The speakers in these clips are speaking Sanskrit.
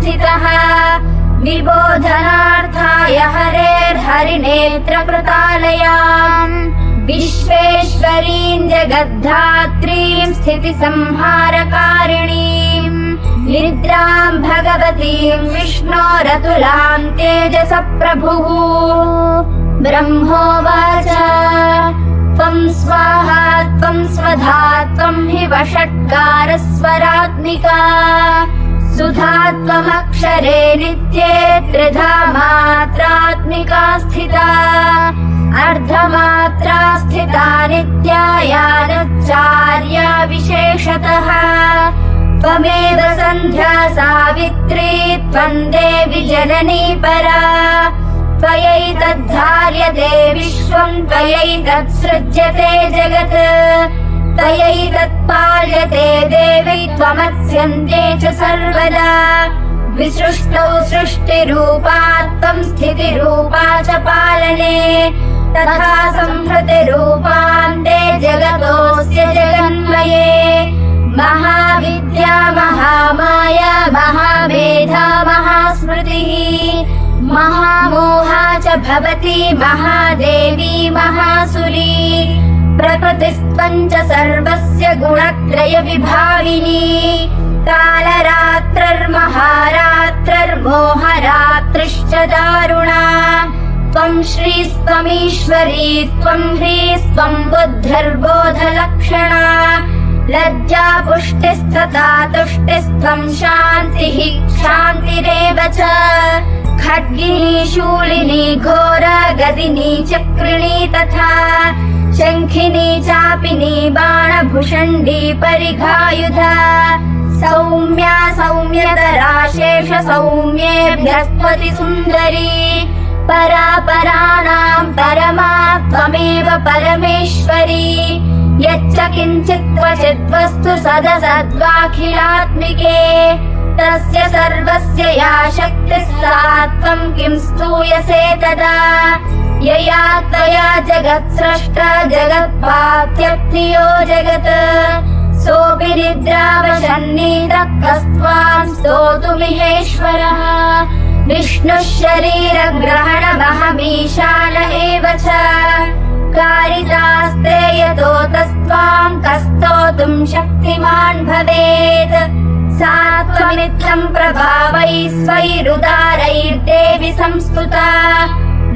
स्थितः विबोधनार्थाय हरेर्हरिनेत्रकृतालयाम् विश्वेश्वरीं जगद्धात्रीं स्थितिसंहारकारिणीम् निद्रां भगवतीं विष्णोरतुलां तेजस प्रभुः ब्रह्मोवाच त्वं स्वाहा त्वं स्वधा त्वं हि वषट्कारस्वरात्मिका सुधा त्वमक्षरे नित्ये त्रिधा मात्रात्मिका स्थिता अर्धमात्रा स्थिता नित्यायानुच्चार्या विशेषतः त्वमेव सन्ध्या सावित्री त्वं देवि जननी परा त्वयैतद्धार्यते विश्वं त्वयैतत्सृज्यते जगत् त्वयैतत्पाल्यते देवि त्वमत्स्यन्ते च सर्वदा विसृष्टौ सृष्टिरूपा त्वं स्थितिरूपा च पालने तथा संहृतिरूपान्ते जगतोऽस्य जगन्मये महाविद्या महामाया महामेधा महास्मृतिः महामोहा च भवति महादेवी महासुरी प्रकृतिस्त्वं च सर्वस्य गुणत्रय विभाविनी कालरात्रर्महारात्रर्मोहरात्रिश्च दारुणा त्वं श्रीस्त्वमीश्वरी त्वं ह्रीस्त्वं बुद्धिर्बोधलक्षणा लज्जा पुष्टिस्तथा तुष्टिस्त्वं शान्तिः शान्तिरेव च खड्गिनी शूलिनी घोरा गदिनी चक्रिणी तथा शङ्खिनी चापिनी बाणभुषण्डी परिघायुधा सौम्या सौम्यतरा शेष सौम्येभ्यस्त्वति सुन्दरी परा पराणां परमा त्वमेव परमेश्वरी यच्च किञ्चित् क्वचित् वस्तु सदसद्वाखिलात्मिके तस्य सर्वस्य या शक्तिः सा त्वं किं स्तूयसे तदा यया त्वया जगत् स्रष्टा जगत्पात्यक्रियो जगत् सोऽपि निद्रावशन्निद्रः कस्त्वां स्तोतुमिहेश्वरः विष्णुः शरीरग्रहणमहमीशान एव च कारितास्ते यतो तस्त्वां कस्तोतुं शक्तिमान् भवेत् सा त्वमित्थं प्रभावैः स्वैरुदारैर्देवि संस्तुता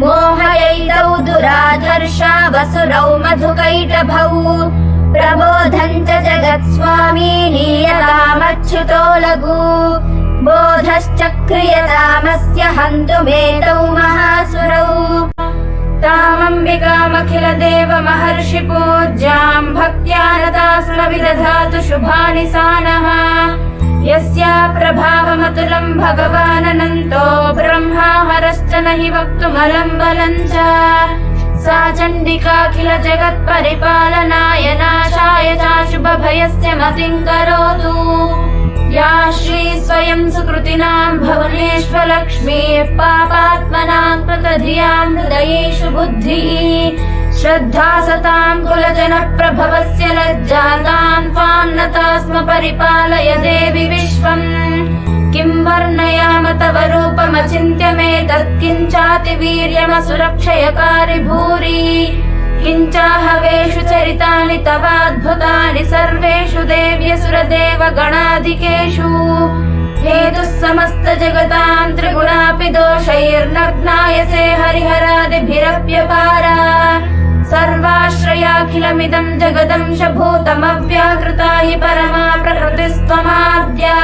मोहयैतौ दुराधर्षा वसुरौ मधुकैटभौ प्रबोधं च जगत्स्वामी नीयतामच्युतो लघु बोधश्च क्रियतामस्य हन्तुमेतौ महासुरौ तामम्बिकामखिलदेव महर्षि पूज्यां भक्त्या नता स्म विदधातु शुभानि सानः यस्या प्रभावमतुलं भगवाननन्तो ब्रह्मा हरश्च न हि वक्तुमलं बलं च सा चण्डिकाखिल जगत्परिपालनाय नाशाय चाशुभभयस्य मतिं करोतु या श्री स्वयं सुकृतिनां भुवनेष्वलक्ष्मीः पापात्मनां कृतधियां हृदयेषु बुद्धिः श्रद्धा सतां कुलजनप्रभवस्य लज्जातां त्वां नता स्म परिपालय देवि विश्वम् किं वर्णयाम तव रूपमचिन्त्यमेतत् किञ्चातिवीर्यमसुरक्षयकारि भूरि किञ्चाहवेषु चरितानि तवाद्भुतानि सर्वेषु देव्यसुरदेव गणाधिकेषु हेतुः समस्त जगतां त्रिगुणापि दोषैर्नग्नायसे हरिहरादिभिरप्यपारा सर्वाश्रयाखिलमिदं जगदंशभूतमव्याकृता हि परमा प्रकृतिस्त्वमाद्या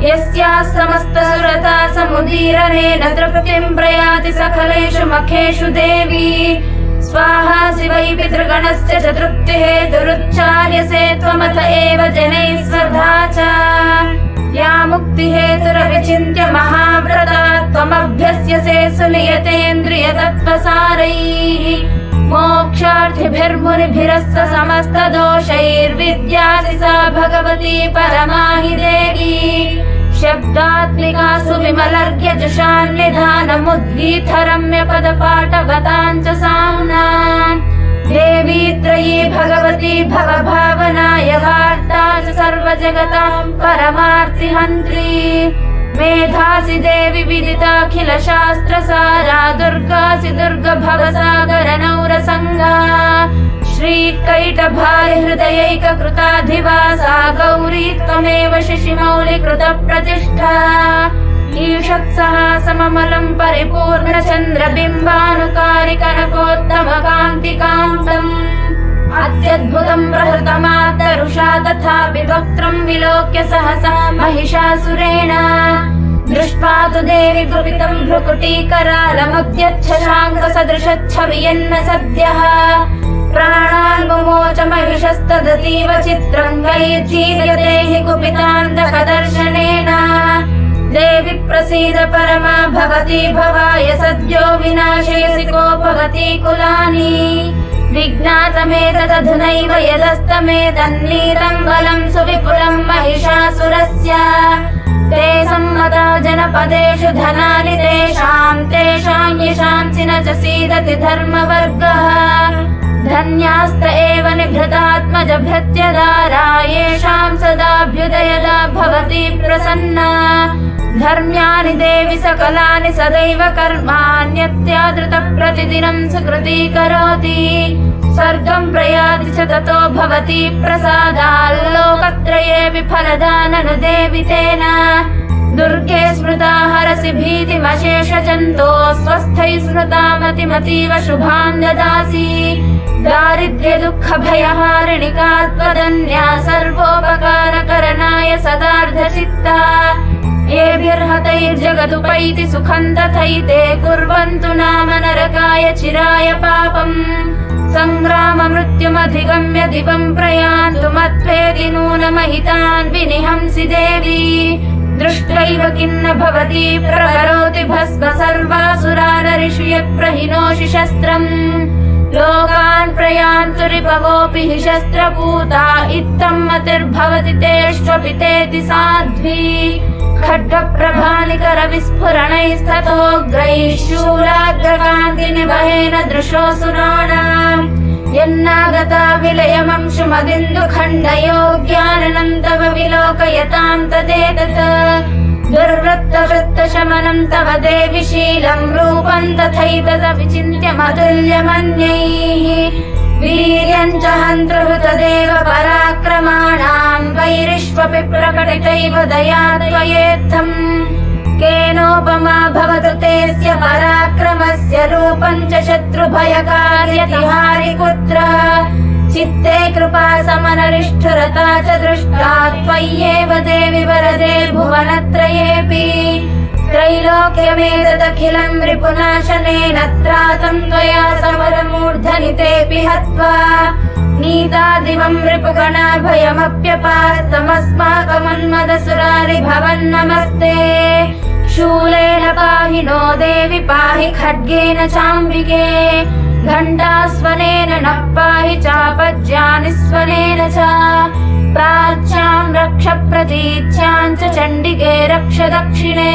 यस्याः समस्तसुरता समुदीरनेन तृप्तिं प्रयाति सकलेषु मखेषु देवी स्वाहा शिवै पितृगणस्य च तृप्तिहेतुरुच्चार्यसे त्वमथ एव जनैः स्वधा च या मुक्तिहेतुरविचिन्त्य महाव्रता त्वमभ्यस्यसे सुनियतेन्द्रियतत्त्वसारैः मोक्षार्थिभिर्मुनिभिरस्त समस्तदोषैर्विद्यासि सा भगवती परमा हि देवी शब्दात्मिका सुविमलर्घ्यजुषान्निधानमुद्गीतरम्यपदपाठवतां च साम्ना देवी त्रयी भगवती भवभावनाय वार्ता च सर्वजगतां परमार्तिहन्त्री मेधासि देवि विदिताखिल शास्त्रसारा दुर्गासि दुर्गभवसागरनौरसङ्गा श्रीकैटभारि हृदयैककृताधिवासा गौरी त्वमेव शिशिमौलिकृतप्रतिष्ठा ईषत्सहासममलं परिपूर्णचन्द्रबिम्बानुकारि कनकोत्तमकान्तिकान्तम् अत्यद्भुतं प्रहृतमातरुषा तथापि वक्त्रं विलोक्य सहसा महिषासुरेण दृष्ट्वा तु देवि कुपितं भ्रुकुटीकरालमुद्यच्छशाङ्कसदृशच्छवियन्न सद्यः प्राणान् मुमोच महिषस्तदतीव चित्रं वैर्जीर्यते हि कुपितान्तकदर्शनेन देवि प्रसीद परमा भवती भवाय सद्यो विनाशयसि कोपवती कुलानि विज्ञातमेतदधुनैव यदस्तमेतन्नीतं बलं सुविपुलं महिषासुरस्य ते सम्मता जनपदेषु धनानि तेषां येषांसि न च सीदति धर्मवर्गः धन्यास्त एव निभृतात्मज भृत्यदारा येषां सदाभ्युदयदा भवति प्रसन्ना धर्म्यानि देवि सकलानि सदैव कर्माण्यत्यादृत प्रतिदिनं सुकृती करोति स्वर्गं प्रयाति च ततो भवति प्रसादाल्लोकत्रये विफलदा ननु देवि तेन दुर्गे स्मृता हरसि भीतिमशेषजन्तो स्वस्थैः स्मृतामतिमतीव शुभान् ददासि दारिद्र्य दुःख भयहारिणिका त्वदन्या सर्वोपकारकरणाय सदार्धचित्ता येभिर्हतैर्जगदुपैति सुखं तथैते कुर्वन्तु नाम नरकाय चिराय पापम् संग्राम मृत्युमधिगम्य दिवं प्रयान्तु मत्वेति नूनमहितान् विनिहंसि देवी दृष्ट्वैव किन्न भवति प्रकरोति भस्म सर्वासुरानरिषु यत्प्रहिनोषि शस्त्रम् लोकान् प्रयान्तु रिपवोऽपि हि शस्त्रपूता इत्थं मतिर्भवति तेष्वपि तेति साध्वी खड्गप्रभानिकरविस्फुरणैस्ततोग्रैः शूलाग्रकान्तिनिभेन दृशोऽसुराणाम् यन्नागता विलयमंशुमदिन्दुखण्डयोग्याननं तव विलोकयतां तदेतत् दुर्वृत्तवृत्तशमनं तव देवि शीलं रूपं तथैतदविचिन्त्यमतुल्यमन्यैः वीर्यं च हन्तृहृतदेव पराक्रमाणां वैरिष्वपि प्रकटितैव दया त्वयेत्थम् केनोपमा भवतु तेऽस्य पराक्रमस्य रूपं च शत्रुभयकार्यतिहारि कुत्र चित्ते कृपा समनरिष्ठुरता च दृष्टा त्वय्येव देवि वरदे भुवनत्रयेऽपि त्रैलोक्यमेतदखिलं रिपुनाशनेन त्रातं त्वया समरमूर्धनि तेऽपि हत्वा नीतादिवं रिपुगणाभयमप्यपास्तमस्माकमन्मदसुरारिभवन्नमस्ते शूलेन पाहि नो देवि पाहि खड्गेन चाम्बिके घण्टास्वनेन नः पाहि चापज्यानिस्वनेन च प्राच्यां रक्ष प्रतीच्यां च चण्डिके रक्ष दक्षिणे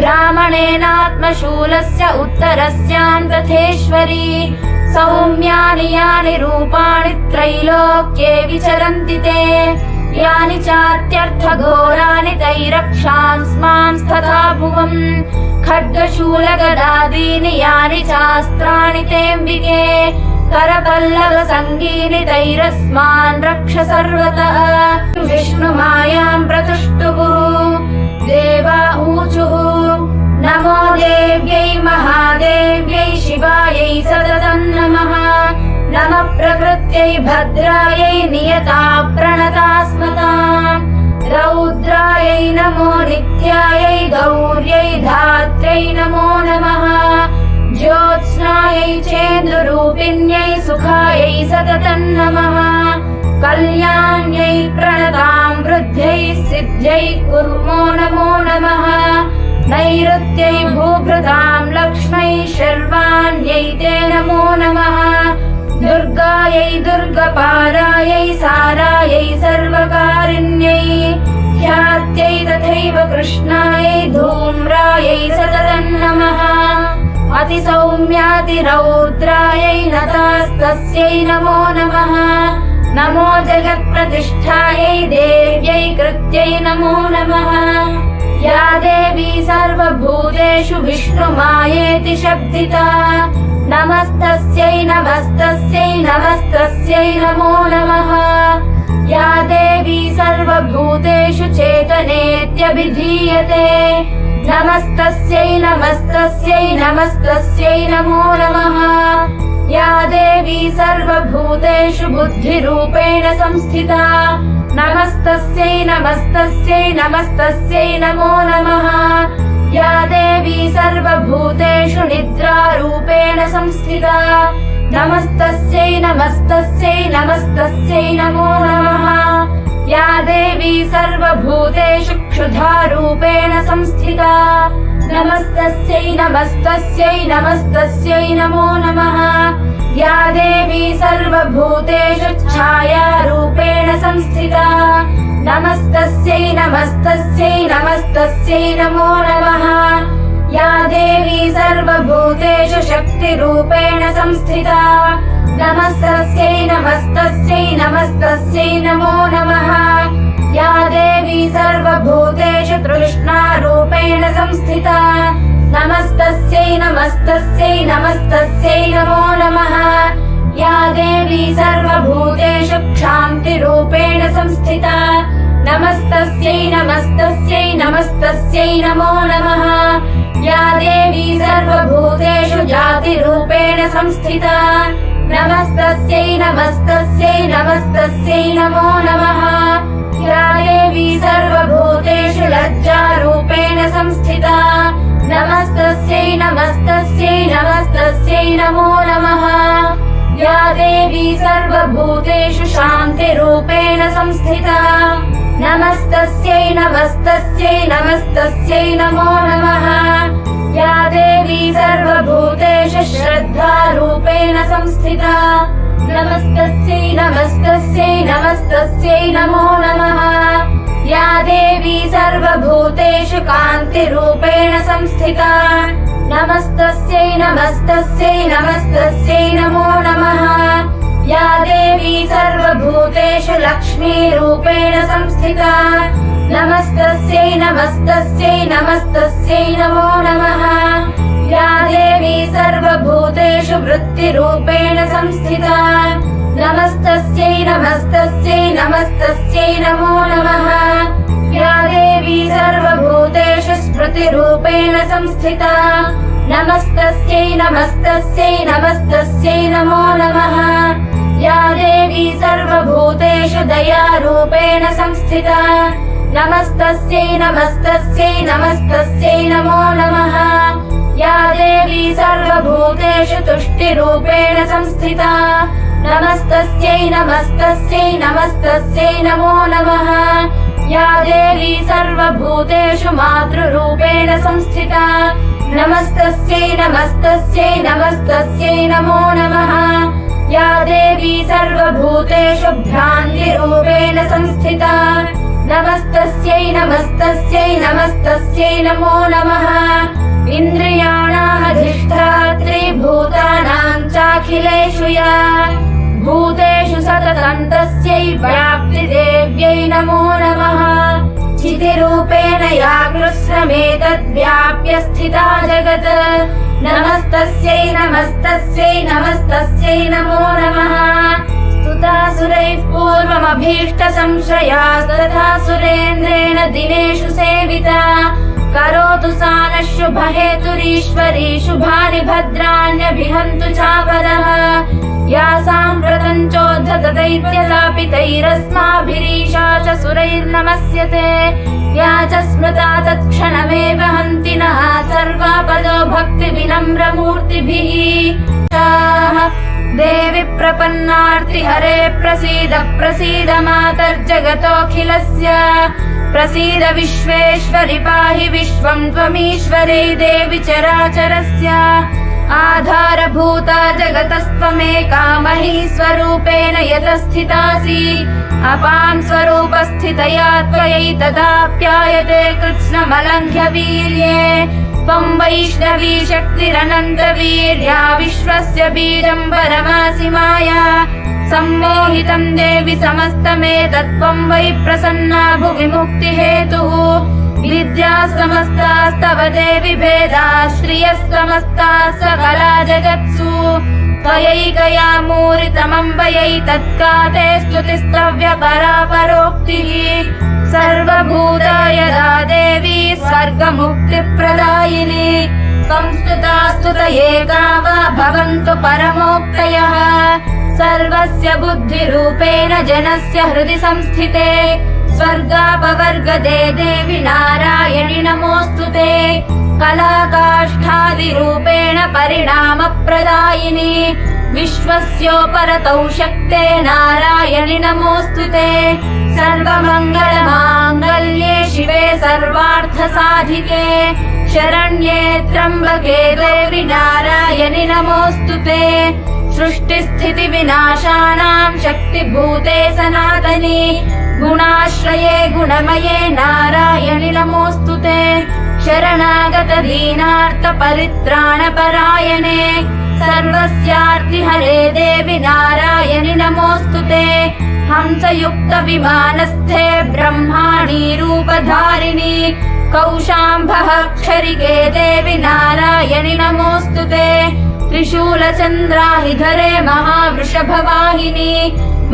ब्राह्मणेनात्मशूलस्य उत्तरस्यां तथेश्वरी सौम्यानि यानि रूपाणि त्रैलोक्ये विचरन्ति ते यानि चात्यर्थघोराणि तैरक्षांस्मांस्तथा भुवम् खड्गशूलगदादीनि यानि चास्त्राणि तेऽम्बिके करपल्लवसङ्गीनि तैरस्मान् रक्ष सर्वतः विष्णुमायां प्रतुष्टुः देवा ऊचुः नमो देव्यै महादेव्यै शिवायै सततं नमः नमः प्रकृत्यै भद्रायै नियता प्रणता स्मताम् रौद्रायै नमो नित्यायै गौर्यै धात्र्यै नमो नमः ज्योत्स्नायै चेन्दुरूपिण्यै सुखायै सततं नमः कल्याण्यै प्रणतां वृद्ध्यै सिद्ध्यै कुर्मो नमो नमः नैऋत्यै भूभृतां लक्ष्मै शर्वाण्यै ते नमो नमः दुर्गायै दुर्गपारायै सारायै सर्वकारिण्यै ख्यात्यै तथैव कृष्णायै धूम्रायै सततं नमः अतिसौम्यातिरौद्रायै नतास्तस्यै नमो नमः नमो जगत्प्रतिष्ठायै देव्यै कृत्यै नमो नमः या देवी सर्वभूतेषु विष्णुमायेति शब्दिता नमस्तस्यै नमस्तस्यै नमस्तस्यै नमो नमः या देवी सर्वभूतेषु चेतनेत्यभिधीयते नमस्तस्यै नमस्तस्यै नमस्तस्यै नमो नमः या देवी सर्वभूतेषु बुद्धिरूपेण संस्थिता नमस्तस्यै नमस्तस्यै नमस्तस्यै नमो नमः या देवी सर्वभूतेषु निद्रारूपेण संस्थिता नमस्तस्यै नमस्तस्यै नमस्तस्यै नमो नमः या देवी सर्वभूतेषु क्षुधारूपेण संस्थिता नमस्तस्यै नमस्तस्यै नमस्तस्यै नमो नमः या देवी सर्वभूतेषु छायारूपेण संस्थिता नमस्तस्यै नमस्तस्यै नमस्तस्यै नमो नमः या देवी सर्वभूतेषु शक्तिरूपेण संस्थिता नमस्तस्यै नमस्तस्यै नमस्तस्यै नमो नमः या देवी सर्वभूतेषु तृष्णारूपेण संस्थिता नमस्तस्यै नमस्तस्यै नमस्तस्यै नमो नमः या देवी सर्वभूतेषु क्षान्तिरूपेण संस्थिता नमस्तस्यै नमस्तस्यै नमस्तस्यै नमो नमः या देवी सर्वभूतेषु जातिरूपेण संस्थिता नमस्तस्यै नमस्तस्यै नमस्तस्यै नमो नमः या देवी सर्वभूतेषु लज्जारूपेण संस्थिता नमस्तस्यै नमस्तस्यै नमस्तस्यै नमो नमः या देवी सर्वभूतेषु शान्तिरूपेण संस्थिता नमस्तस्यै नमस्तस्यै नमस्तस्यै नमो नमः या देवी सर्वभूतेषु श्रद्धारूपेण संस्थिता नमस्तस्यै नमस्तस्यै नमस्तस्यै नमो नमः या देवी सर्वभूतेषु कान्तिरूपेण संस्थिता नमस्तस्यै नमस्तस्यै नमस्तस्यै नमो नमः या देवी सर्वभूतेषु लक्ष्मीरूपेण संस्थिता नमस्तस्यै नमस्तस्यै नमस्तस्यै नमो नमः या देवी सर्वभूतेषु वृत्तिरूपेण संस्थिता नमस्तस्यै नमस्तस्यै नमस्तस्यै नमो नमः या देवी सर्वभूतेषु स्मृतिरूपेण संस्थिता नमस्तस्यै नमस्तस्यै नमस्तस्यै नमो नमः या देवी सर्वभूतेषु दयारूपेण संस्थिता नमस्तस्यै नमस्तस्यै नमस्तस्यै नमो नमः या देवी सर्वभूतेषु तुष्टिरूपेण संस्थिता नमस्तस्यै नमस्तस्यै नमस्तस्यै नमो नमः या देवी सर्वभूतेषु मातृरूपेण संस्थिता नमस्तस्यै नमस्तस्यै नमस्तस्यै नमो नमः या देवी सर्वभूतेषु भ्रान्तिरूपेण संस्थिता नमस्तस्यै नमस्तस्यै नमस्तस्यै नमो नमः इन्द्रियाणामधिष्ठात्री भूतानां चाखिलेषु या भूतेषु सततं तस्यै व्याप्तिदेव्यै नमो नमः चितिरूपेण या कृत्स्नमेतद्व्याप्य स्थिता जगत् नमस्तस्यै नमस्तस्यै नमस्तस्यै नमो नमः स्तुतासुरैः पूर्वमभीष्टसंशयास्तथा सुरेन्द्रेण दिनेषु सेविता करोतु सा नः शुभहेतुरीश्वरी शुभानि भद्राण्यभिहन्तु चापदः या साम्प्रतं चोद्धतदैत्यतापितैरस्माभिरीशा च सुरैर्नमस्यते या च स्मृता तत्क्षणमेव हन्ति नः सर्वापदो भक्तिविनम्रमूर्तिभिः देवि प्रपन्नार्तिहरे प्रसीद प्रसीद मातर्जगतोऽखिलस्य प्रसीद विश्वेश्वरि पाहि विश्वं त्वमीश्वरी देवि चराचरस्य आधारभूता जगतस्त्वमेका महीस्वरूपेण यतस्थितासि अपां स्वरूपस्थितया त्वयैतदाप्यायते कृत्स्नमलङ्घ्य वीर्ये त्वं वैष्णवी शक्तिरनन्तवीर्या विश्वस्य बीजं परमासि माया सम्मोहितं देवि समस्तमेतत्त्वं वै प्रसन्ना भुवि मुक्तिहेतुः विद्या समस्तास्तव देवि भेदाः श्रियः समस्ताः सकला जगत्सु त्वयैकया मूर्तितमम्बयैतत्का ते स्तुतिस्तव्य परापरोक्तिः सर्वभूता यदा देवी स्वर्गमुक्तिप्रदायिनी त्वं स्तुता स्तुतये गावा भवन्तु परमोक्तयः सर्वस्य बुद्धिरूपेण जनस्य हृदि संस्थिते स्वर्गापवर्गदे देवि नारायणि नमोऽस्तुते कलाकाष्ठादिरूपेण परिणामप्रदायिनी विश्वस्योपरतौ शक्ते नारायणि नमोऽस्तुते सर्वमङ्गलमाङ्गल्ये शिवे सर्वार्थसाधिके शरण्ये त्र्यम्बके देवि नारायणि नमोऽस्तुते सृष्टिस्थितिविनाशानां शक्तिभूते सनातनी गुणाश्रये गुणमये नारायणि नमोऽस्तुते शरणागतदीनार्तपरित्राणपरायणे सर्वस्यार्तिहरे देवि नारायणि नमोऽस्तुते हंसयुक्तविमानस्थे ब्रह्माणी रूपधारिणी कौशाम्भः क्षरिके देवि नारायणि नमोऽस्तुते त्रिशूलचन्द्राहिधरे महावृषभवाहिनी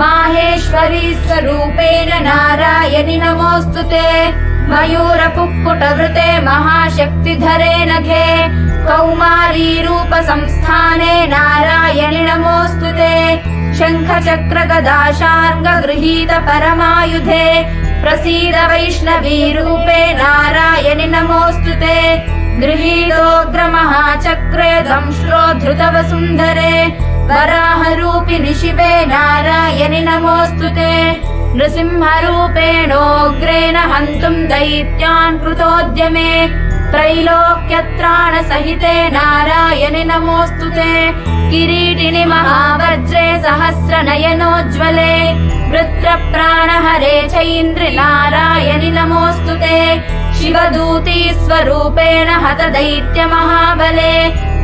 माहेश्वरी स्वरूपेण नारायणि नमोऽस्तुते मयूरपुक्कुटवृते महाशक्तिधरे नघे कौमारी रूपसंस्थाने नारायणि नमोऽस्तुते शङ्खचक्रगदाशार्ङ्गगृहीत परमायुधे प्रसीद वैष्णवी रूपे नारायणि नमोऽस्तुते गृहीतोग्रमहाचक्रे दंश्रो धृतवसुन्धरे वराहरूपिणि शिवे नारायणि नमोऽस्तुते नृसिंहरूपेणोग्रेण हन्तुम् दैत्यान् कृतोद्यमे त्रैलोक्यत्राणसहिते नारायणि नमोऽस्तुते किरीटिनि महावज्रे सहस्रनयनोज्ज्वले वृत्रप्राणहरे चैन्द्रि नारायणि नमोऽस्तुते शिवदूती स्वरूपेण हतदैत्यमहाबले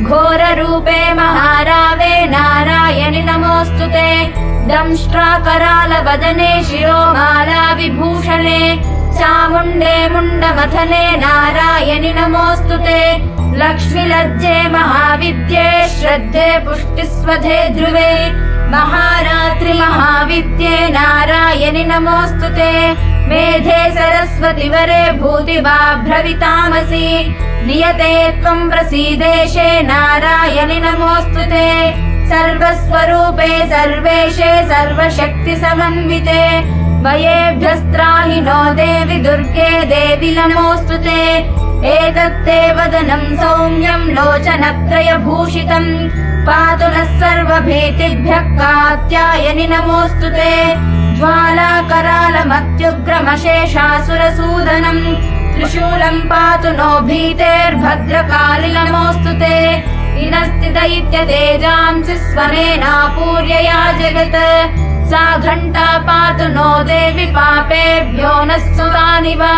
घोररूपे महारावे नारायणि नमोऽस्तुते दंष्ट्राकरालवदने शिरोमाला विभूषणे चामुण्डे मुण्डमथने नारायणि नमोऽस्तुते लक्ष्मीलज्जे महाविद्ये श्रद्धे पुष्टिस्वधे ध्रुवे महारात्रि महाविद्ये नारायणि नमोऽस्तुते मेधे सरस्वतिवरे भूतिबाभ्रवितामसि नियते त्वं प्रसीदेशे नारायणि नमोऽस्तुते सर्वस्वरूपे सर्वेशे सर्वशक्तिसमन्विते वयेभ्यस्त्राहि नो देवि दुर्गे देवि नमोऽस्तुते एतत्ते वदनं सौम्यं लोचनत्रयभूषितम् पातु नः सर्वभीतिभ्यः कात्यायनि नमोऽस्तुते ज्वालाकरालमत्युग्रमशेषासुरसूदनम् त्रिशूलं पातु नो भीतेर्भद्रकालि नमोऽस्तुते इनस्ति दैत्यतेजांसि स्वनेनापूर्यया जगत् सा घण्टा पातु नो देवि पापेभ्यो नः सुतानि वा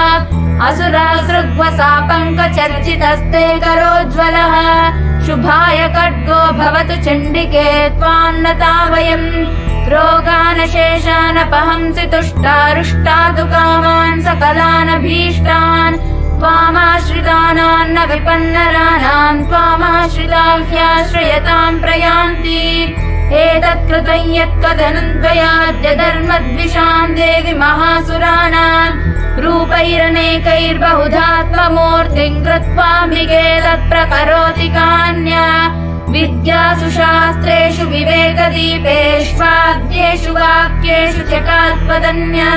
असुरासृग्वसा पङ्कचर्चितस्ते करोज्ज्वलः शुभाय खड्गो भवतु चण्डिके त्वान्नता वयम् रोगानशेषानपहंसि तुष्टारुष्टादु कामान् सकलानभीष्टान् त्वामाश्रितानान्न विपन्नराणाम् त्वामाश्रिताह्याश्रयताम् प्रयान्ति एतत्कृतं यत्कदनन्द्वयाद्य धर्मद्विषाम् देवि महासुराणाम् रूपैरनेकैर्बहुधा त्वमूर्तिम् कृत्वाम्बिके तत्प्रकरोति कान्या विद्यासु शास्त्रेषु विवेकदीपेष्वाद्येषु वाक्येषु चकात्पदन्या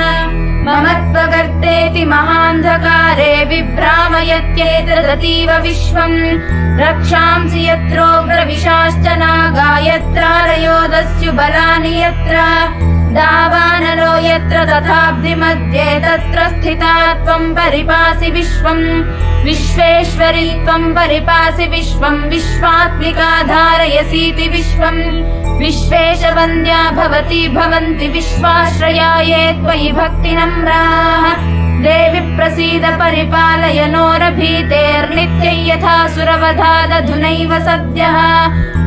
मम त्वगर्तेति महान्धकारे विभ्रामयत्येतदतीव विश्वम् रक्षांसि यत्रोग्रविशाश्च नागा यत्रारयोदस्यु बलानि यत्र दावानलो यत्र तथाब्धिमध्ये तत्र स्थिता त्वम् परिपासि विश्वम् विश्वेश्वरि त्वम् परिपासि विश्वम् विश्वात्मिका धारयसीति विश्वम् विश्वेशवन्द्या भवति भवन्ति विश्वाश्रया ये त्वयि भक्तिनम्राः देवि प्रसीद परिपालय नोरभीतेर्नित्यं यथा सुरवधादधुनैव सद्यः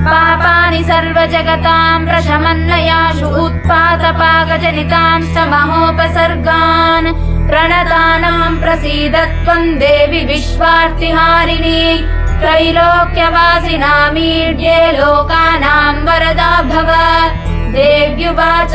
पापानि सर्वजगतां प्रशमन्नयाशु उत्पातपाकजनितांश्च महोपसर्गान् प्रणतानां प्रसीद त्वं देवि विश्वार्तिहारिणी त्रैलोक्यवासिनामीड्ये लोकानां वरदा भव। देव्युवाच